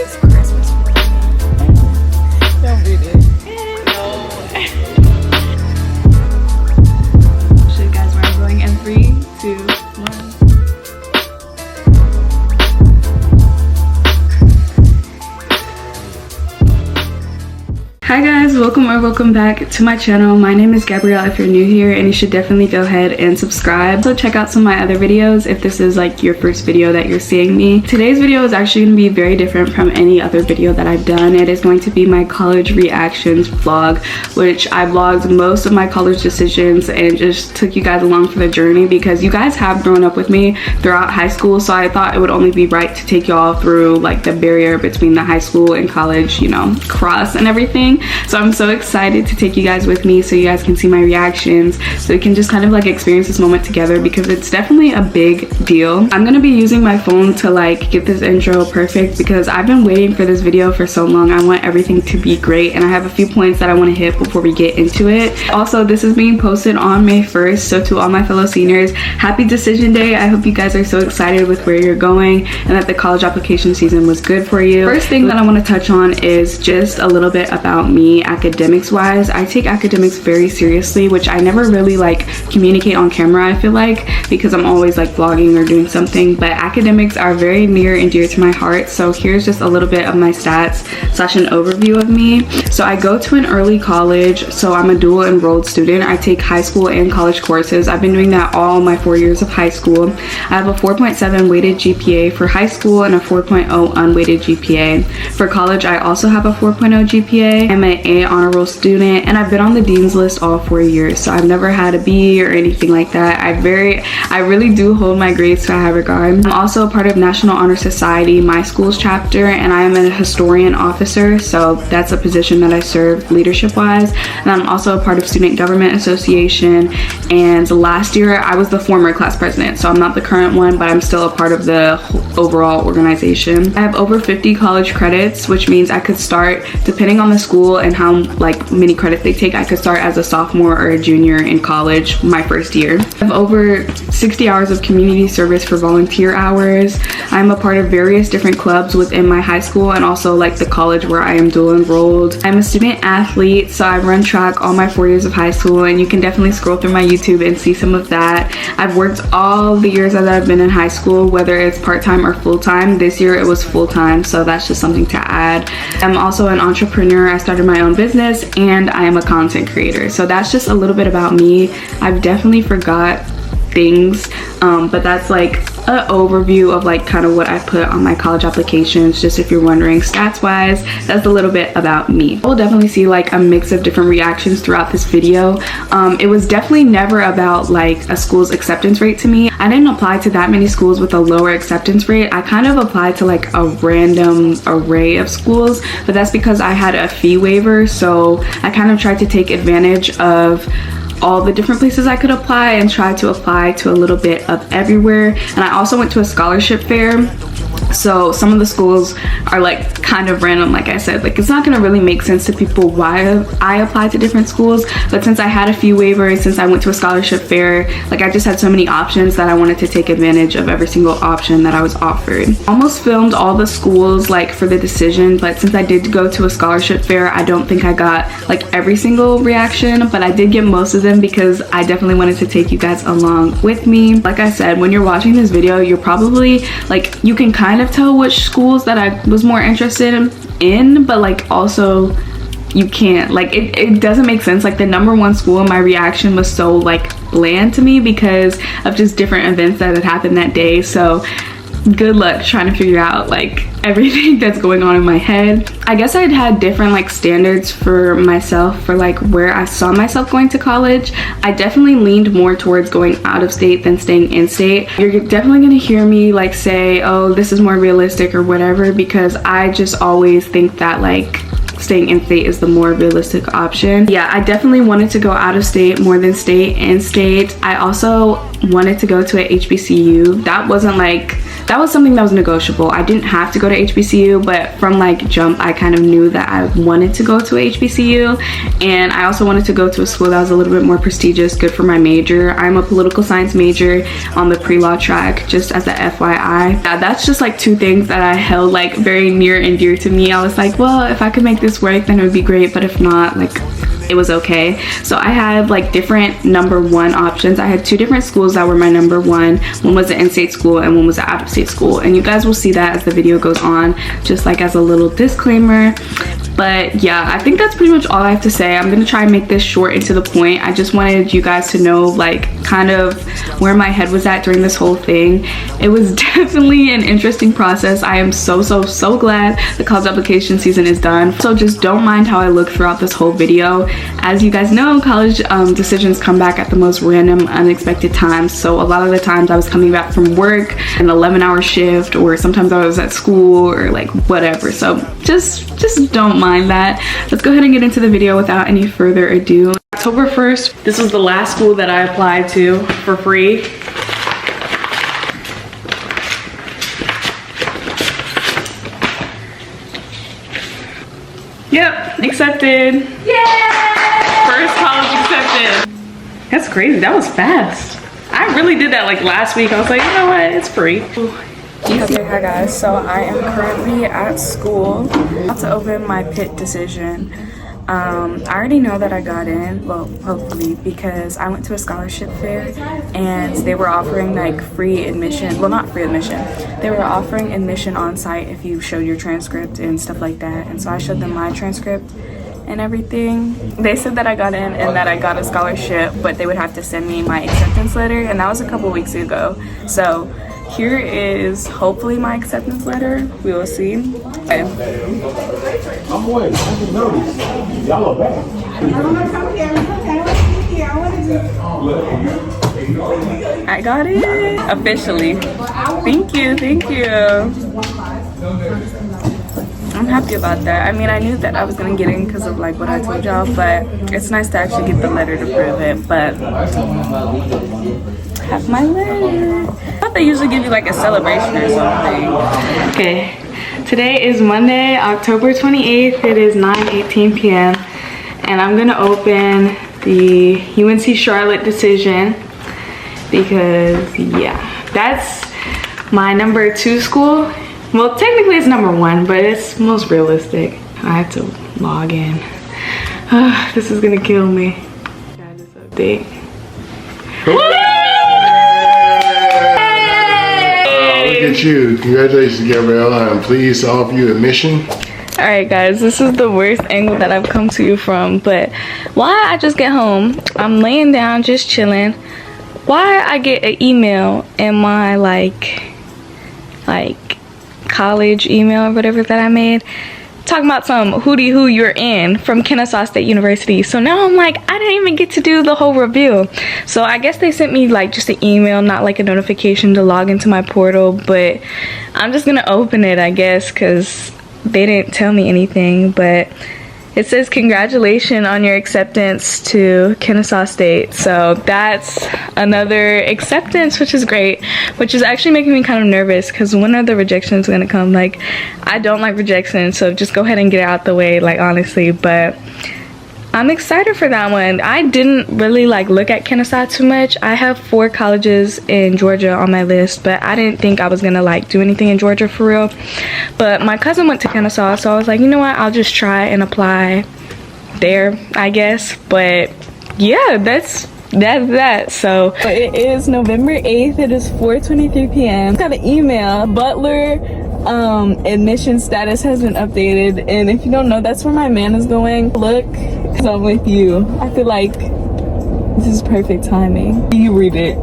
It's Christmas morning. Don't do this. No. Show you guys where I'm going in 3, 2, 1. Hi guys, welcome back to my channel. My name is Gabrielle if you're new here, and you should definitely go ahead and subscribe. So check out some of my other videos if this is like your first video that you're seeing me. Today's video is actually going to be very different from any other video that I've done. It is going to be my college reactions vlog, which I vlogged most of my college decisions and just took you guys along for the journey because you guys have grown up with me throughout high school, so I thought it would only be right to take y'all through like the barrier between the high school and college, you know, cross and everything. So I'm so excited to take you guys with me so you guys can see my reactions, so we can just kind of like experience this moment together because it's definitely a big deal. I'm gonna be using my phone to like get this intro perfect because I've been waiting for this video for so long. I want everything to be great, and I have a few points that I want to hit before we get into it. Also, this is being posted on May 1st, so to all my fellow seniors, happy decision day. I hope you guys are so excited with where you're going and that the college application season was good for you. First thing that I want to touch on is just a little bit about me academics wise. I take academics very seriously, which I never really like communicate on camera, I feel like, because I'm always like vlogging or doing something, but academics are very near and dear to my heart. So here's just a little bit of my stats / an overview of me. So I go to an early college, so I'm a dual enrolled student. I take high school and college courses. I've been doing that all my 4 years of high school. I have a 4.7 weighted GPA for high school and a 4.0 unweighted GPA. For college, I also have a 4.0 GPA. I'm an A honor roll student, and I've been on the dean's list all 4 years, so I've never had a B or anything like that. I really do hold my grades to a high regard. I'm also a part of National Honor Society, my school's chapter, and I am a historian officer, so that's a position that I serve leadership wise. And I'm also a part of Student Government Association, and last year I was the former class president, so I'm not the current one, but I'm still a part of the overall organization. I have over 50 college credits, which means I could start, depending on the school and how like many credits they take, I could start as a sophomore or a junior in college my first year. I have over 60 hours of community service for volunteer hours. I'm a part of various different clubs within my high school and also like the college where I am dual enrolled. I'm a student athlete, so I run track all my 4 years of high school, and you can definitely scroll through my YouTube and see some of that. I've worked all the years that I've been in high school, whether it's part-time or full-time. This year it was full-time, so that's just something to add. I'm also an entrepreneur. I started my own business, and I am a content creator. So that's just a little bit about me. I've definitely forgot things, but that's like an overview of like kind of what I put on my college applications, just if you're wondering. Stats wise, that's a little bit about me. We'll definitely see like a mix of different reactions throughout this video. It was definitely never about like a school's acceptance rate to me. I didn't apply to that many schools with a lower acceptance rate. I kind of applied to like a random array of schools, but that's because I had a fee waiver, so I kind of tried to take advantage of all the different places I could apply and try to apply to a little bit of everywhere. And I also went to a scholarship fair, so some of the schools are like kind of random. Like I said, like it's not gonna really make sense to people why I applied to different schools, but since I had a few waivers, since I went to a scholarship fair, like I just had so many options that I wanted to take advantage of every single option that I was offered. Almost filmed all the schools like for the decision, but since I did go to a scholarship fair, I don't think I got like every single reaction, but I did get most of them because I definitely wanted to take you guys along with me. Like I said, when you're watching this video, you're probably like, you can kind of tell which schools that I was more interested in, but like also you can't, like it doesn't make sense. Like the #1 school in my reaction was so like bland to me because of just different events that had happened that day. So good luck trying to figure out like everything that's going on in my head. I guess I'd had different like standards for myself for like where I saw myself going to college. I definitely leaned more towards going out of state than staying in state. You're definitely gonna hear me like say, oh, this is more realistic or whatever, because I just always think that like staying in state is the more realistic option. Yeah, I definitely wanted to go out of state more than stay in state. I also wanted to go to a HBCU. That wasn't like that was something that was negotiable. I didn't have to go to HBCU, but from like jump, I kind of knew that I wanted to go to a HBCU, and I also wanted to go to a school that was a little bit more prestigious, good for my major. I'm a political science major on the pre-law track, just as a FYI. That's just like two things that I held like very near and dear to me. I was like, well, if I could make this work, then it would be great, but if not, like, it was okay. So I had like different number one options. I had two different schools that were my number one. One was an in-state school and one was an out-of-state school, and you guys will see that as the video goes on, just like as a little disclaimer. But yeah, I think that's pretty much all I have to say. I'm gonna try and make this short and to the point. I just wanted you guys to know like kind of where my head was at during this whole thing. It was definitely an interesting process. I am so glad the college application season is done. So just don't mind how I look throughout this whole video. As you guys know, college decisions come back at the most random, unexpected times. So a lot of the times I was coming back from work, an 11-hour shift, or sometimes I was at school or like whatever. So just don't mind that. Let's go ahead and get into the video without any further ado. October 1st, this was the last school that I applied to for free. Yep, accepted. Yay! First college accepted. That's crazy, that was fast. I really did that like last week. I was like, you know what, it's free. Okay, hi guys, so I am currently at school, about to open my PIT decision. I already know that I got in, well, hopefully, because I went to a scholarship fair and they were offering like free admission, well, not free admission, they were offering admission on site if you showed your transcript and stuff like that. And so I showed them my transcript and everything. They said that I got in and that I got a scholarship, but they would have to send me my acceptance letter, and that was a couple weeks ago. So here is hopefully my acceptance letter. We will see. Okay. I got it officially. Thank you, thank you. I'm happy about that. I mean, I knew that I was gonna get in because of like what I told y'all, but it's nice to actually get the letter to prove it. But have my letter. I thought they usually give you like a celebration or something. Okay, today is Monday, October 28th. It is 9:18 p.m. and I'm gonna open the UNC Charlotte decision because yeah, that's my number 2 school. Well, technically it's number 1, but it's most realistic. I have to log in. This is gonna kill me. Got this update. Look at you. Congratulations, Gabrielle. I'm pleased to offer you admission. Alright guys, this is the worst angle that I've come to you from, but why I just get home, I'm laying down just chilling, why I get an email in my like college email or whatever that I made, talking about some hootie who you're in from Kennesaw State University. So now I'm like, I didn't even get to do the whole review. So I guess they sent me like just an email, not like a notification to log into my portal, but I'm just gonna open it, I guess, because they didn't tell me anything. But it says congratulations on your acceptance to Kennesaw State. So that's another acceptance, which is great, which is actually making me kind of nervous because when are the rejections gonna come? Like, I don't like rejection, so just go ahead and get it out the way, like, honestly. But I'm excited for that one. I didn't really like look at Kennesaw too much. I have 4 colleges in Georgia on my list, but I didn't think I was gonna like do anything in Georgia for real. But my cousin went to Kennesaw, so I was like, you know what, I'll just try and apply there, I guess. But yeah, that's that. So but it is November 8th. It is 4:23 p.m. Got an email. Butler admission status has been updated, and if you don't know, that's where my man is going. Look, because I'm with you. I feel like this is perfect timing. You read it.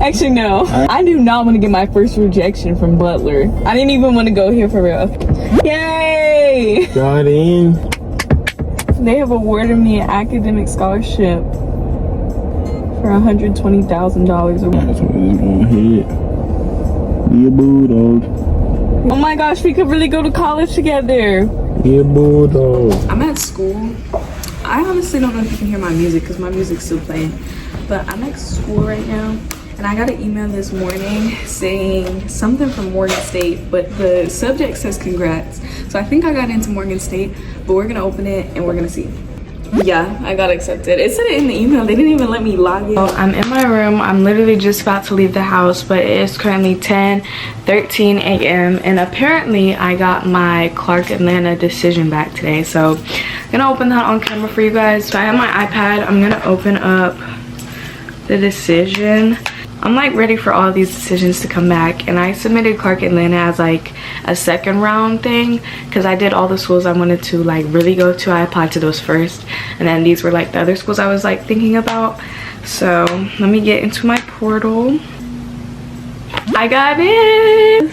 Actually, no. I do not want to get my first rejection from Butler. I didn't even want to go here for real. Yay! Got in. They have awarded me an academic scholarship for $120,000. That's what is going ahead. Be a bulldog. Oh my gosh, we could really go to college together. Be a bulldog. I'm at school. I honestly don't know if you can hear my music because my music's still playing. But I'm at school right now, And I got an email this morning saying something from Morgan State, but the subject says congrats. So I think I got into Morgan State, but we're gonna open it and we're gonna see. Yeah, I got accepted. It said it in the email. They didn't even let me log in. So I'm in my room. I'm literally just about to leave the house, but it is currently 10:13 a.m. and apparently I got my Clark Atlanta decision back today. So I'm gonna open that on camera for you guys. So I have my iPad. I'm gonna open up the decision. I'm like ready for all these decisions to come back, and I submitted Clark Atlanta as like a second round thing because I did all the schools I wanted to like really go to. I applied to those first, and then these were like the other schools I was like thinking about. So let me get into my portal. I got it.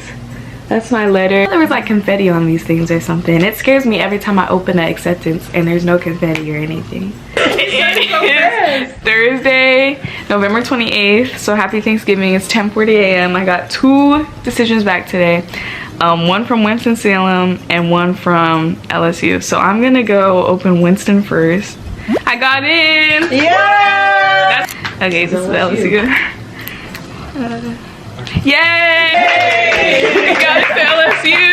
That's my letter. There was like confetti on these things or something. It scares me every time I open the acceptance and there's no confetti or anything. It is Thursday, November 28th. So happy Thanksgiving. It's 10:40 a.m. I got 2 decisions back today. One from Winston-Salem and one from LSU. So I'm gonna go open Winston first. I got in. Yeah. Okay, this is LSU. Yay! Got it to LSU.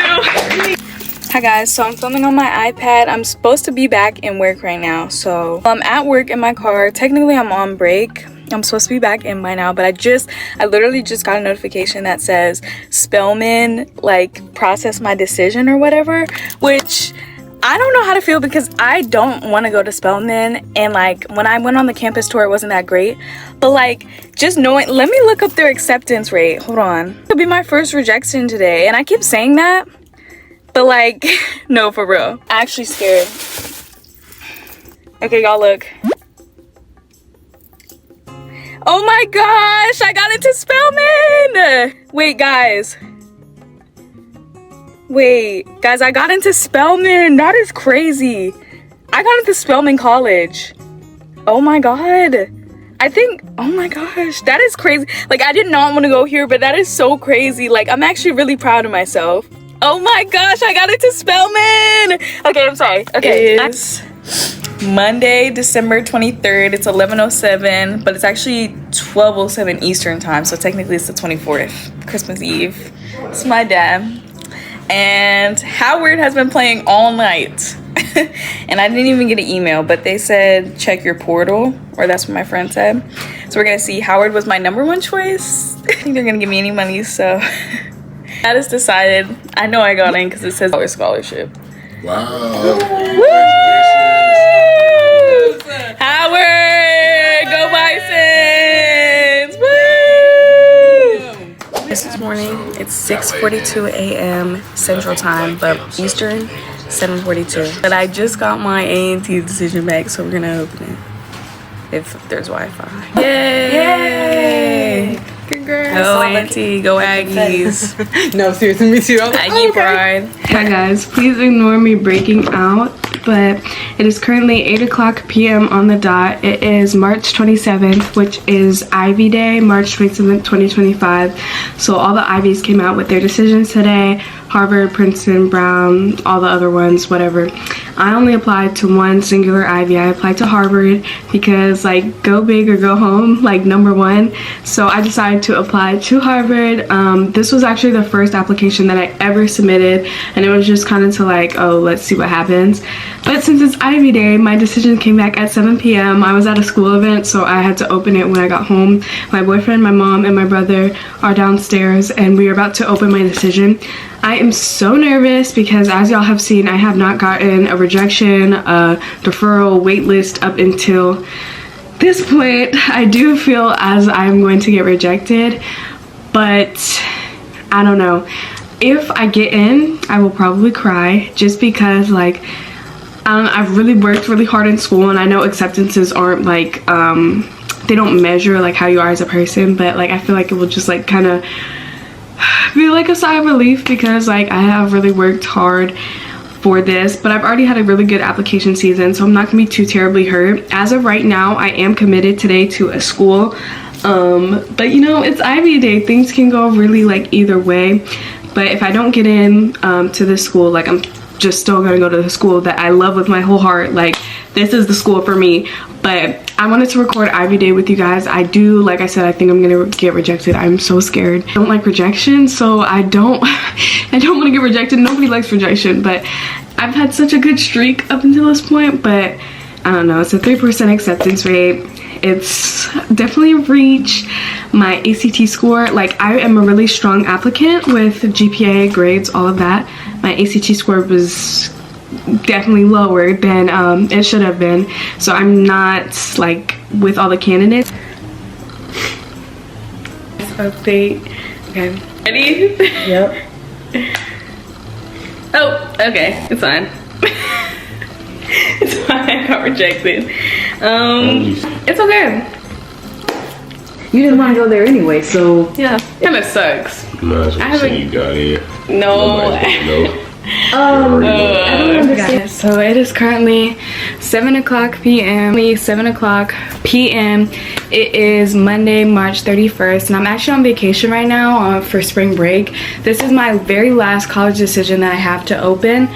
Hi guys, so I'm filming on my iPad. I'm supposed to be back in work right now. So I'm at work in my car. Technically I'm on break. I'm supposed to be back in by now, but I literally just got a notification that says Spelman like processed my decision or whatever, which I don't know how to feel because I don't want to go to Spelman, and like when I went on the campus tour it wasn't that great, but like just knowing, let me look up their acceptance rate. Hold on. It'll be my first rejection today, and I keep saying that, but like no, for real, I'm actually scared. Okay, y'all, look. Oh my gosh, I got into Spelman. Wait guys, I got into Spelman. That is crazy. I got into Spelman College. Oh my god. Oh my gosh, that is crazy. Like I did not want to go here, but that is so crazy. Like I'm actually really proud of myself. Oh my gosh, I got into Spelman. Okay, I'm sorry. Okay, it's Monday, December 23rd. It's 11:07, but it's actually 12:07 Eastern time, so technically it's the 24th, Christmas Eve. It's my dad. And Howard has been playing all night. And I didn't even get an email, but they said check your portal, or that's what my friend said. So we're gonna see. Howard was my #1 choice. I think they're gonna give me any money, so that is decided. I know I got in because it says scholarship. Wow. Woo! Howard, go Bisons! Woo! This morning, it's 6:42 a.m. Central Time, but Eastern, 7:42. But I just got my A&T decision back, so we're gonna open it if there's Wi-Fi. Yay! Yay! Congrats! Go A&T, go Aggies. No, seriously, me too. Aggie pride. Hi guys, please ignore me breaking out, but it is currently 8:00 p.m. on the dot. It is March 27th, which is Ivy Day, March 27th, 2025. So all the Ivies came out with their decisions today. Harvard, Princeton, Brown, all the other ones, whatever. I only applied to one singular Ivy. I applied to Harvard because like go big or go home, like #1. So I decided to apply to Harvard. This was actually the first application that I ever submitted, and it was just kind of to like, oh, let's see what happens. But since it's Ivy Day, my decision came back at 7 p.m. I was at a school event, so I had to open it when I got home. My boyfriend, my mom, and my brother are downstairs, and we are about to open my decision. I am so nervous because, as y'all have seen, I have not gotten a rejection, a deferral, wait list up until this point. I do feel as I'm going to get rejected, but I don't know. If I get in, I will probably cry just because like I've really worked really hard in school, and I know acceptances aren't like they don't measure like how you are as a person, but like I feel like it will just like kind of be like a sigh of relief because like I have really worked hard for this, but I've already had a really good application season, so I'm not gonna be too terribly hurt. As of right now, I am committed today to a school, but you know, it's Ivy Day, things can go really like either way. But if I don't get in to this school, like I'm just still gonna go to the school that I love with my whole heart. Like this is the school for me. But I wanted to record Ivy Day with you guys. I do, like I said, I think I'm gonna get rejected. I'm so scared. I don't like rejection, so I don't want to get rejected. Nobody likes rejection, but I've had such a good streak up until this point. But I don't know, it's a 3% acceptance rate. It's definitely reached my ACT score. Like, I am a really strong applicant with GPA, grades, all of that. My ACT score was definitely lower than it should have been, so I'm not like with all the candidates. Update. Okay, ready? Yep. Oh, okay, it's fine. It's fine. I got rejected. It's okay. You didn't want to go there anyway, so Yeah, kind of sucks. No, that's what I I'm saying, haven't- you got it. No. I don't understand. So it is currently 7 o'clock p.m. 7 o'clock p.m. It is Monday, March 31st, and I'm actually on vacation right now for spring break. This is my very last college decision that I have to open.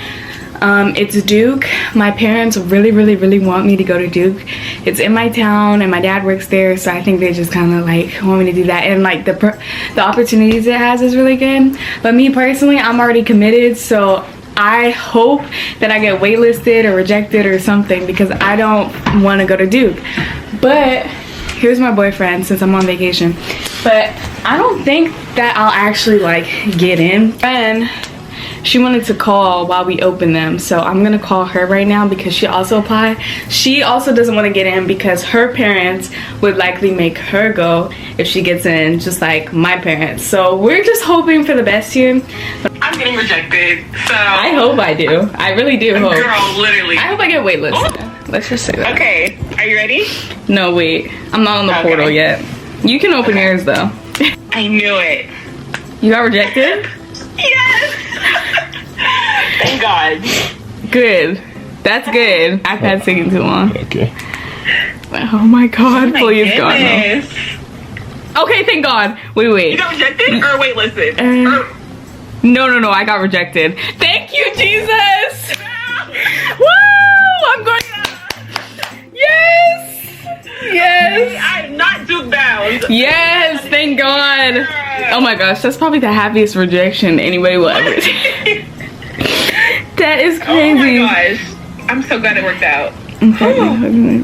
It's Duke. My parents really want me to go to Duke. It's in my town and my dad works there, so I think they just kind of like want me to do that, and like the opportunities it has is really good. But me personally, I'm already committed, so I hope that I get waitlisted or rejected or something, because I don't want to go to Duke. But here's my boyfriend since I'm on vacation, but I don't think that I'll actually like get in. And she wanted to call while we open them, so I'm gonna call her right now because she also applied. She also doesn't want to get in because her parents would likely make her go if she gets in, just like my parents. So we're just hoping for the best here. I'm getting rejected, so I hope I do. I really do hope. girl, literally. I hope I get waitlisted. Let's just say that. Okay, are you ready? No, wait. I'm not on the Okay. portal yet. You can open yours though. I knew it. You got rejected? Yes. Thank God. Good. That's good. I've had taking too long. Okay. Oh my god, My please God no. goodness. Okay, thank God. Wait. You got rejected or waitlisted? No, I got rejected. Thank you, Jesus! Woo! I'm going. Yes! I'm not Duke bound. Yes, thank God. Oh my gosh, that's probably the happiest rejection anybody will ever see. That is Oh crazy. my gosh. I'm so glad it worked out.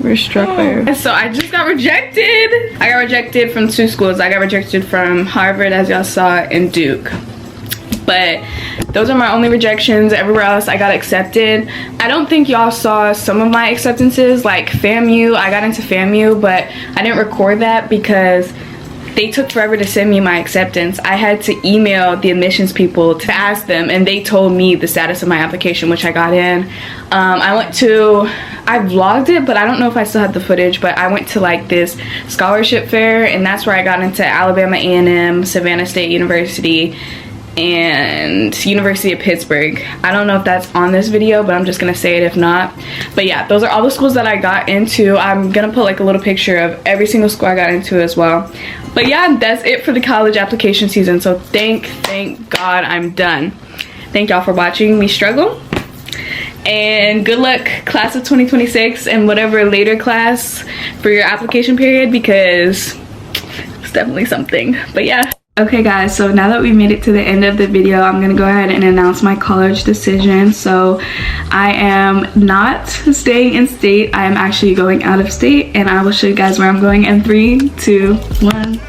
We're struck there. So I just got rejected. I got rejected from 2 schools. I got rejected from Harvard, as y'all saw, and Duke. But those are my only rejections. Everywhere else I got accepted. I don't think y'all saw some of my acceptances, like FAMU. I got into FAMU, but I didn't record that because they took forever to send me my acceptance. I had to email the admissions people to ask them, and they told me the status of my application, which I got in. I vlogged it, but I don't know if I still have the footage, but I went to like this scholarship fair, and that's where I got into Alabama A&M, Savannah State University, and University of Pittsburgh. I don't know if that's on this video, but I'm just gonna say it if not. But yeah, those are all the schools that I got into. I'm gonna put like a little picture of every single school I got into as well. But yeah, that's it for the college application season. So thank God I'm done. Thank y'all for watching me struggle, and good luck class of 2026 and whatever later class for your application period, because it's definitely something. But yeah. Okay guys, so now that we made it to the end of the video, I'm gonna go ahead and announce my college decision. So I am not staying in state. I am actually going out of state, and I will show you guys where I'm going in 3, 2, 1.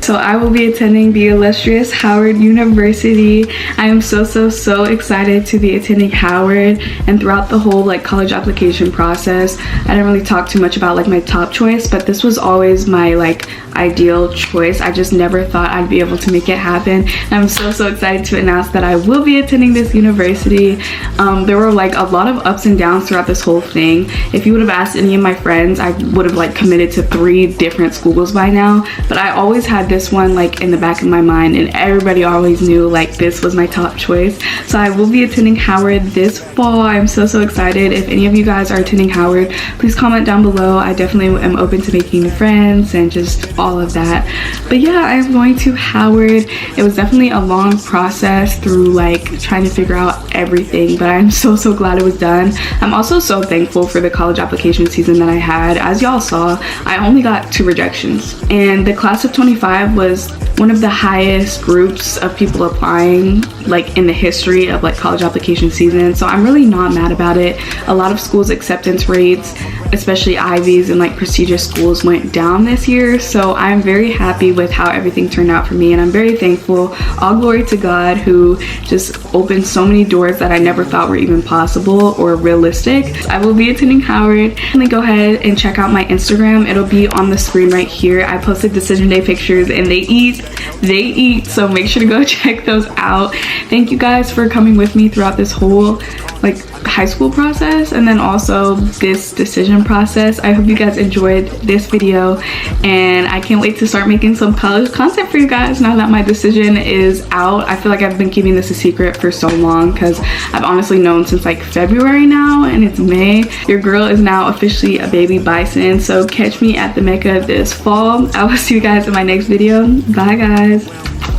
So I will be attending the illustrious Howard University. I am so excited to be attending Howard, and throughout the whole like college application process, I didn't really talk too much about like my top choice, but this was always my like ideal choice. I just never thought I'd be able to make it happen. And I'm so excited to announce that I will be attending this university. There were like a lot of ups and downs throughout this whole thing. If you would have asked any of my friends, I would have like committed to 3 different schools by now, but I always had this one like in the back of my mind, and everybody always knew like this was my top choice. So I will be attending Howard this fall. I'm so excited. If any of you guys are attending Howard, please comment down below. I definitely am open to making friends and just all of that. But yeah, I'm going to Howard. It was definitely a long process through like trying to figure out everything, but I'm so glad it was done. I'm also so thankful for the college application season that I had. As y'all saw, I only got 2 rejections, and the class of 25 was one of the highest groups of people applying like in the history of like college application season. So I'm really not mad about it. A lot of schools' acceptance rates, especially Ivies and like prestigious schools, went down this year. So I'm very happy with how everything turned out for me, and I'm very thankful. All glory to God, who just opened so many doors that I never thought were even possible or realistic. I will be attending Howard. Definitely go ahead and check out my Instagram. It'll be on the screen right here. I posted decision day pictures and they eat, so make sure to go check those out. Thank you guys for coming with me throughout this whole like high school process, and then also this decision process. I hope you guys enjoyed this video, and I can't wait to start making some college content for you guys now that my decision is out. I feel like I've been keeping this a secret for so long because I've honestly known since like February now, and it's May. Your girl is now officially a baby bison, so catch me at the Mecca this fall. I will see you guys in my next video. Bye guys.